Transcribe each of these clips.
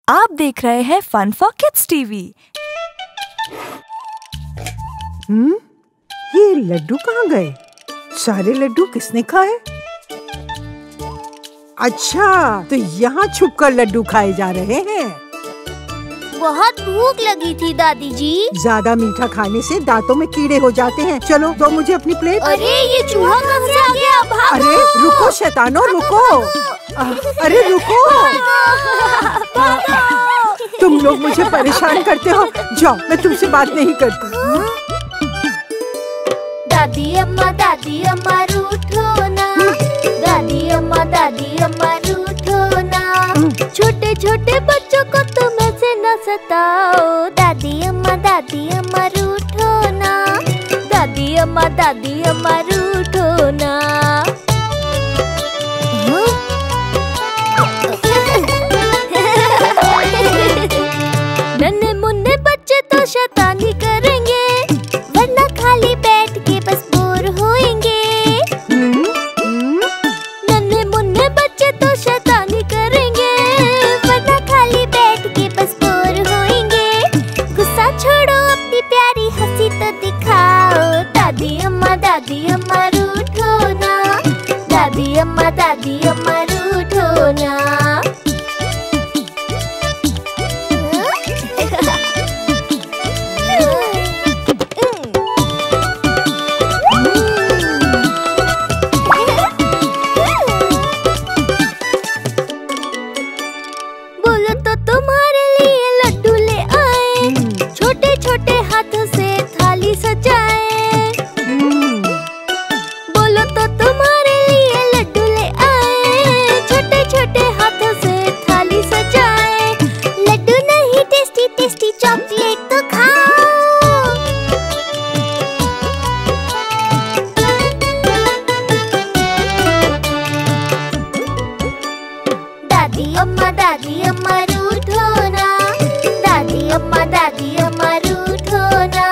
आप देख रहे हैं फन फॉर किड्स टीवी। ये लड्डू कहाँ गए? सारे लड्डू किसने खाए? अच्छा, तो यहाँ छुपकर लड्डू खाए जा रहे हैं। बहुत भूख लगी थी दादी जी। ज्यादा मीठा खाने से दांतों में कीड़े हो जाते हैं। चलो दो मुझे अपनी प्लेट। अरे ये चूहा कहाँ से आ गया? भागो! अरे रुको शैतानो, रुको। अरे रुको। तुम लोग मुझे परेशान करते हो। जाओ, मैं तुमसे बात नहीं करती। दादी अम्मा रूठो ना। दादी अम्मा रूठो ना। छोटे छोटे बच्चों को तुम ऐसे न सताओ। दादी अम्मा रूठो ना। दादी अम्मा रूठो ना। नन्हे मुन्ने बच्चे तो शैतानी करेंगे, वरना खाली बैठ के बस बोर होएंगे। नन्हे मुन्ने बच्चे तो शैतानी करेंगे, वरना खाली बैठ के बस बोर होएंगे। गुस्सा छोड़ो, अपनी प्यारी हंसी तो दिखाओ। दादी अम्मा रूठो ना। दादी अम्मा रूठो ना। बोलो तो तुम्हारे लिए लड्डू ले आए, छोटे छोटे हाथों से थाली सजाए। बोलो तो तुम्हारे लिए लड्डू ले आए, छोटे छोटे हाथों से थाली सजाए। लड्डू नहीं टेस्टी टेस्टी चॉकलेट तो खाओ। दादी अम्मा रूठो ना। दादी अम्मा रूठो ना।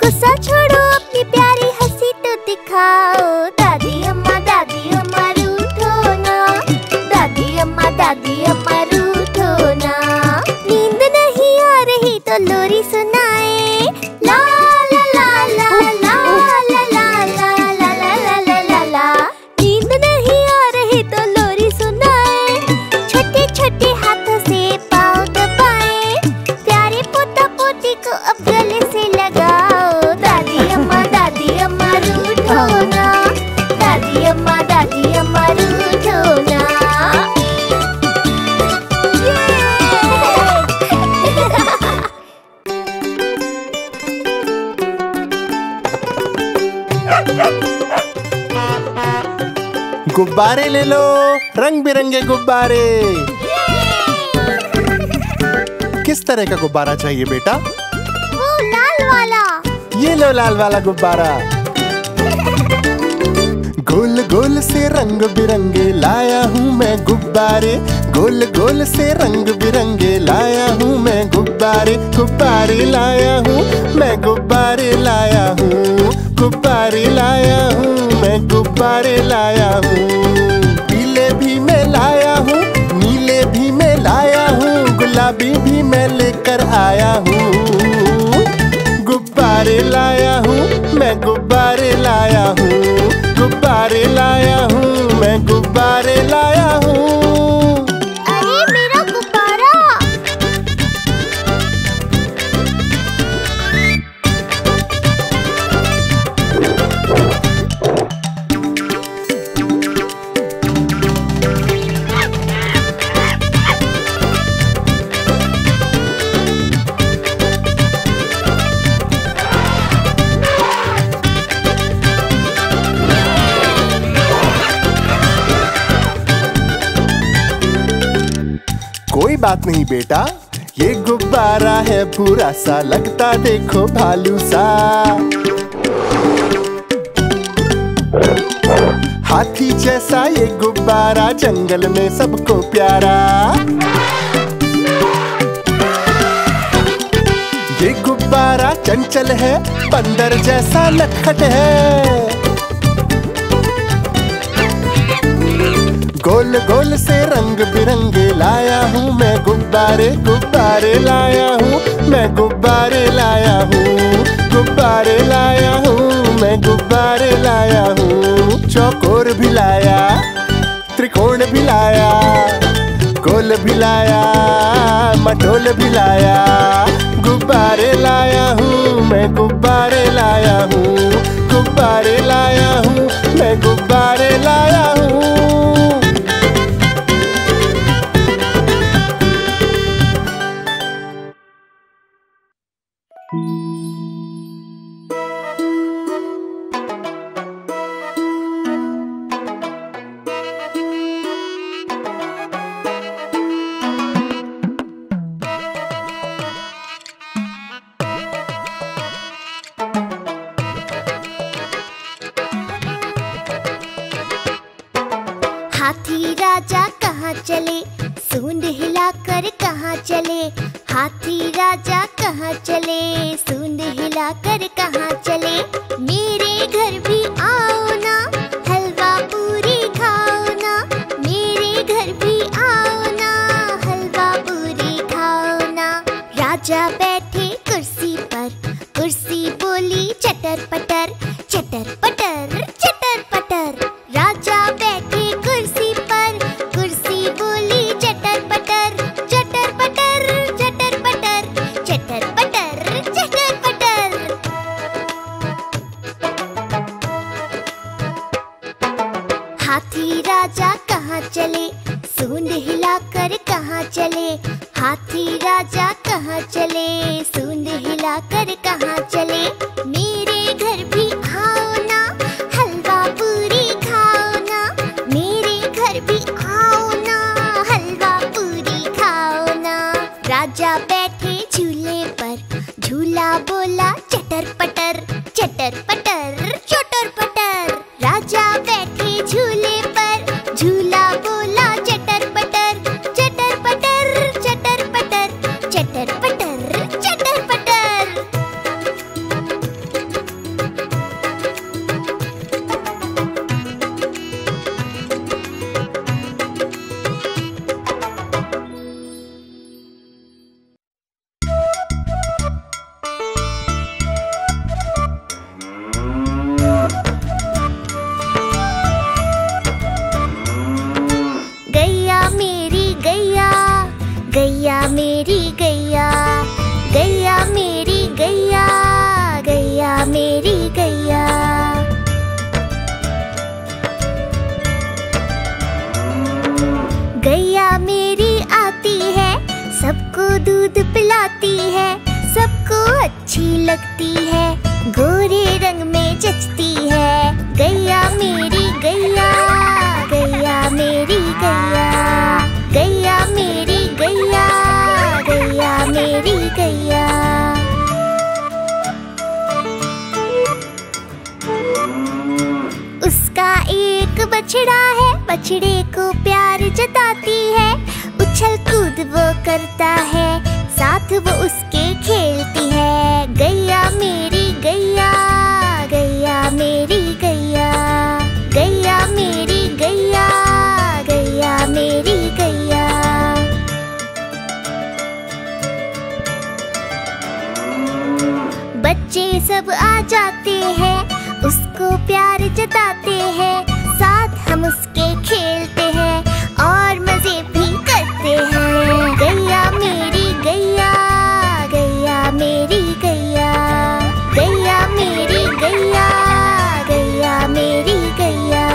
गुस्सा छोड़ो, अपनी प्यारी हंसी तो दिखाओ। दादी अम्मा रूठो ना। दादी अम्मा रूठो ना। नींद नहीं आ रही तो लोरी सुनाए। ला ला ला ला ला ला ला ला ला ला ला ला ला। नींद नहीं आ रही तो लोरी सुनाए। छोटे छोटे हाथों से पाँव दबाए, प्यारे पोता पोती को अब गले से लगाओ। दादी अम्मा रूठो ना। दादी अम्मा रूठो ना। गुब्बारे ले लो, रंग बिरंगे गुब्बारे। किस तरह का गुब्बारा चाहिए बेटा? वो लाल वाला। ये लो लाल वाला गुब्बारा। गोल गोल से रंग बिरंगे लाया हूँ मैं गुब्बारे। गोल गोल से रंग बिरंगे लाया हूँ मैं गुब्बारे। गुब्बारे लाया हूँ मैं, गुब्बारे लाया हूँ। गुब्बारे लाया हूँ मैं, गुब्बारे लाया हूँ। पीले भी मैं लाया हूँ, नीले भी मैं लाया हूँ, गुलाबी भी मैं लेकर आया हूँ। गुब्बारे लाया हूँ मैं, गुब्बारे लाया हूँ। गुब्बारे लाया हूँ मैं, गुब्बारे लाया हूँ। अरे मेरा गुब्बारा! कोई बात नहीं बेटा, ये गुब्बारा है पूरा सा, लगता देखो भालू सा। हाथी जैसा ये गुब्बारा, जंगल में सबको प्यारा। ये गुब्बारा चंचल है, बंदर जैसा नटखट है। गोल गोल गोल से रंग बिरंगे लाया हूँ मैं गुब्बारे, गुब्बारे लाया हूँ मैं, गुब्बारे लाया हूँ, गुब्बारे लाया हूँ मैं, गुब्बारे लाया हूँ। चौकोर भी लाया, त्रिकोण भी लाया, गोल भी लाया, मटोल भी लाया, गुब्बारे लाया हूँ मैं, गुब्बारे लाया हूँ, गुब्बारे लाया हूँ मैं, गुब्बारे लाया हूँ। हाथी राजा कहाँ चले, सूंड हिलाकर कहाँ चले। हाथी राजा कहाँ चले, सूंड हिलाकर कहाँ चले। मेरे घर भी आओ ना, हलवा पूरी खाओ ना। मेरे घर भी आओ ना, हलवा पूरी खाओ ना। राजा बैठे कुर्सी पर, कुर्सी बोली चटर पटर, चटर पटर चटर पटर। राजा बैठे कुर्सी पर, कुर्सी बोली चटर पटर, चटर पटर चटर पटर, चटर पटर चटर पटर। हाथी राजा कहाँ चले, सूंड हिलाकर कहाँ चले। हाथी राजा कहाँ चले, सूंड हिलाकर कहाँ चले। मेरे घर भी आओ ना, हलवा पूरी खाओ ना। मेरे घर भी आओ ना, हलवा पूरी खाओ ना। राजा बैठे झूले पर, झूला बोला चटर पटर, चटर पटर चटर पटर। राजा बैठे झूले पर, झूला बोला चटर पटर, चटर पटर चटर पटर, चटर पटर चटर पटर। गैया मेरी गैया, गैया मेरी गैया, गैया मेरी गैया, गैया मेरी गैया। गैया मेरी आती है, सबको दूध पिलाती है, सबको अच्छी लगती है, गोरे रंग में जचती है। गैया मेरी गैया, गैया मेरी गैया, गैया मेरी गैया, गैया मेरी गैया। उसका एक बछड़ा है, बछड़े को प्यार जताती है, उछल कूद वो करता है, साथ वो उसके खेलती है। गैया मेरी गैया, गैया मेरी गैया, गैया मेरी गैया, गैया मेरी गैया। बच्चे सब आ जाते हैं, उसको प्यार जताते हैं, साथ हम उसके खेलते हैं और मजे भी करते हैं। गैया मेरी गैया, गैया मेरी गैया, गैया मेरी गैया, गैया मेरी गैया।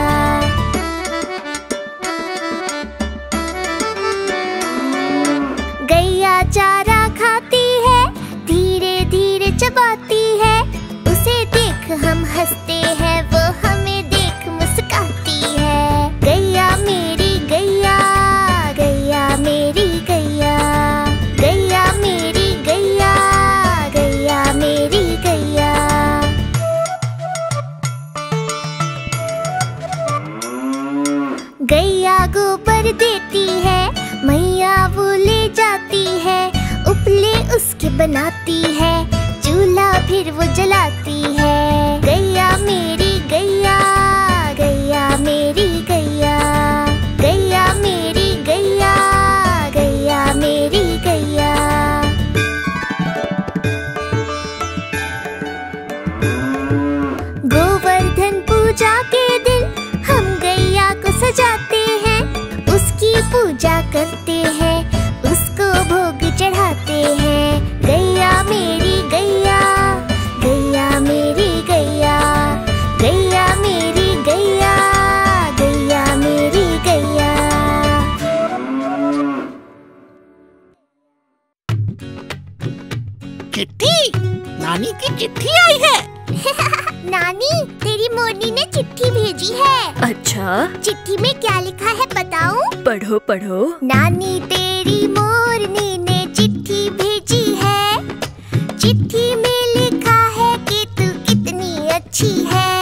गैया चारा खाती है, धीरे धीरे चबाती है, उसे देख हम हंसते हैं, वो हमें देख मुस्काती है। गैया मेरी गैया, गैया मेरी गैया, गैया मेरी गैया, गैया मेरी गैया। गैया गोबर देती है, मैया वो ले जाती है, उपले उसके बनाती है, चूल्हा फिर वो जलाती है। गैया मेरी गैया, गैया मेरी गैया, गैया चिट्ठी? नानी की चिट्ठी आई है। नानी, तेरी मोरनी ने चिट्ठी भेजी है। अच्छा, चिट्ठी में क्या लिखा है बताऊं? पढ़ो पढ़ो। नानी तेरी मोरनी ने चिट्ठी भेजी है। चिट्ठी में लिखा है कि तू कितनी अच्छी है।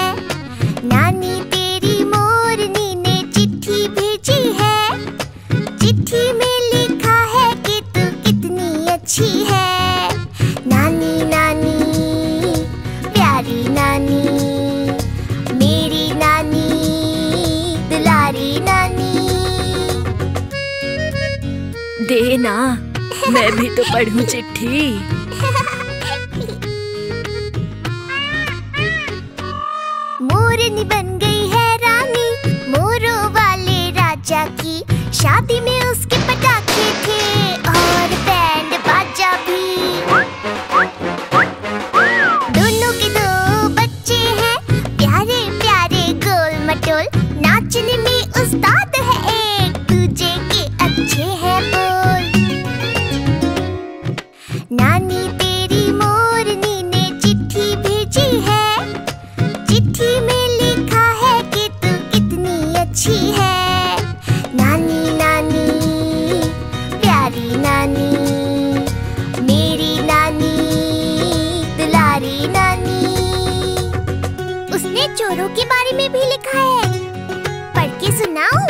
नानी तेरी मोरनी ने चिट्ठी भेजी है। चिट्ठी में लिखा है कि तू कितनी अच्छी है। नानी नानी प्यारी नानी, मेरी नानी दुलारी नानी। दे ना, मैं भी तो पढ़ूं चिट्ठी। मोरनी बन गई है रानी, मोरों वाले राजा की। शादी में उसके पटाखे थे और बैंड बाजा भी। दोनों के दो बच्चे हैं, प्यारे प्यारे गोल मटोल। नाचने में उस्ताद है, एक दूजे के अच्छे हैं बोल। नानी तेरी मोरनी ने चिट्ठी भेजी है। चिट्ठी में लिखा है कि तू कितनी अच्छी है। नानी नानी प्यारी नानी, मेरी नानी दुलारी नानी। उसने चोरों के बारे में भी लिखा है, पढ़ के सुनाऊं?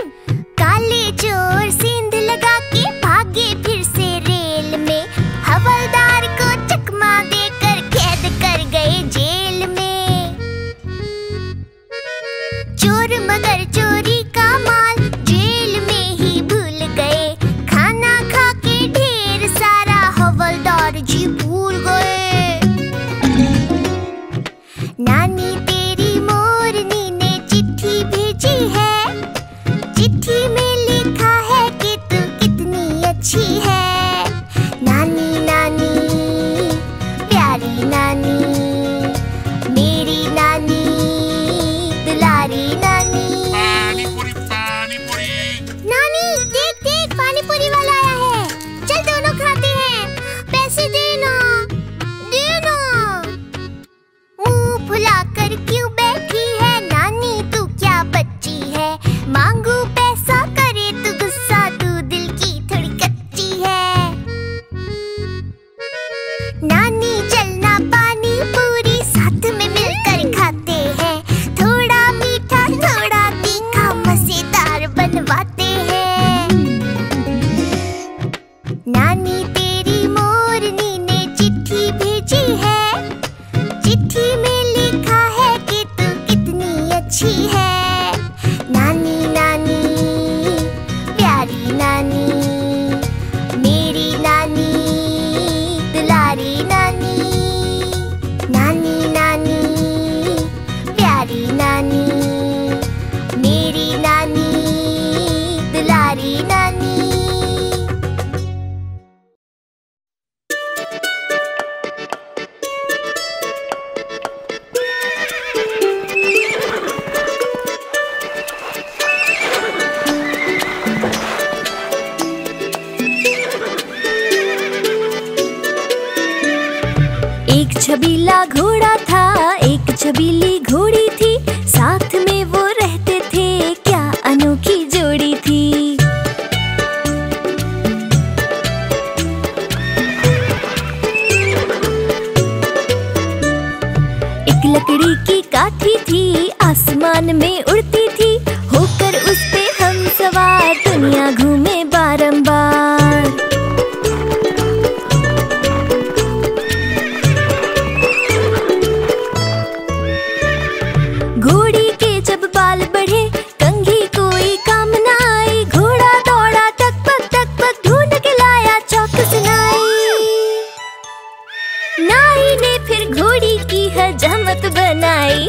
काले चोर सेंध लगा के भागे फिर से रेल में। हवलदार को चकमा देकर कैद कर गए जेल में। चोर मगर चोरी का माल जेल में ही भूल गए। खाना खा के ढेर सारा हवलदार जी भूल गए। नानी तेरी मोरनी ने चिट्ठी भेजी है। चिट्ठी में लिखा है कि तू कितनी अच्छी है। नानी नानी प्यारी नानी, मेरी नानी दुलारी नानी। पानी पूरी, पानी पूरी। नानी देख देख, पानी पूरी वाला आया है। चल दोनों खाते हैं। पैसे देना देना। मुंह फुलाकर क्यों बैठी है नानी, तू क्या बच्ची है। मांगू पैसा करे तू गुस्सा, तू दिल की थोड़ी कच्ची है। नानी चलना पानी पूरी साथ में मिलकर खाते हैं। थोड़ा मीठा थोड़ा तीखा मजेदार बनवाते हैं। नानी तेरी मोरनी ने चिट्ठी भेजी है। चिट्ठी में लिखा है कि तू कितनी अच्छी है। नानी नानी प्यारी नानी, मेरी नानी दुलारी नानी। नानी नानी प्यारी नानी, मेरी नानी दुलारी नानी। एक छबीला घोड़ा था, एक छबीली घोड़ी थी। साथ में वो रहते थे, क्या अनोखी जोड़ी थी। एक लकड़ी की काठी थी, आसमान में उड़ती थी। होकर उस पे हम सवार, दुनिया घूमे बारंबार। घोड़ी के जब बाल बढ़े, कंघी कोई काम न आई। घोड़ा दौड़ा टक पक ढूंढ के लाया चौकस नाई। नाई ने फिर घोड़ी की हजामत बनाई।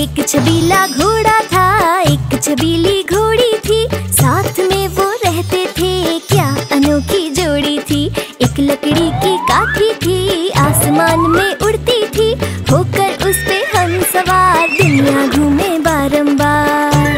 एक छबीला घोड़ा था, एक छबीली घोड़ी थी। साथ में वो रहते थे, क्या अनोखी जोड़ी थी। एक लकड़ी की काठी थी, आसमान में उड़ती थी। होकर उस पे हम सवार, दुनिया घूमे बारंबार।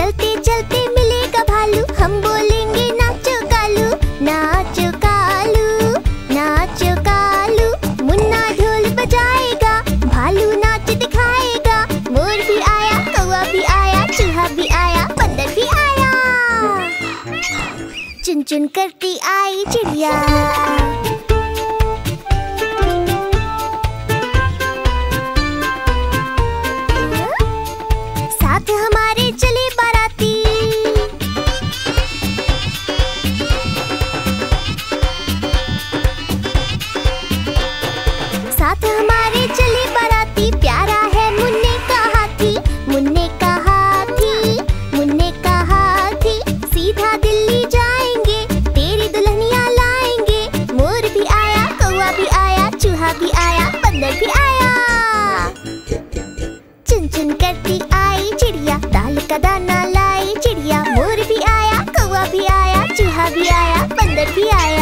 चलते चलते मिलेगा भालू, हम बोलेंगे नाचो कालू, नाचो कालू, नाचो कालू। मुन्ना ढोल बजाएगा, भालू नाच दिखाएगा। मोर भी आया, कौवा भी आया, चूहा भी आया, बंदर भी आया। चुन चुन करती आई चिड़िया। साथ हमारे चले बाराती, साथ हमारे चले बाराती। प्यारा है मुन्ने का हाथी, मुन्ने का हाथी, मुन्ने का हाथी। सीधा दिल्ली जाएंगे, तेरी दुल्हनिया लाएंगे। मोर भी आया, कौवा भी आया, चूहा भी आया, बंदर भी आया। चुन चुन करती आई चिड़िया, दाल का दाना लाई चिड़िया। मोर भी आया, कौवा भी आया, चूहा भी आया, बंदर भी आया।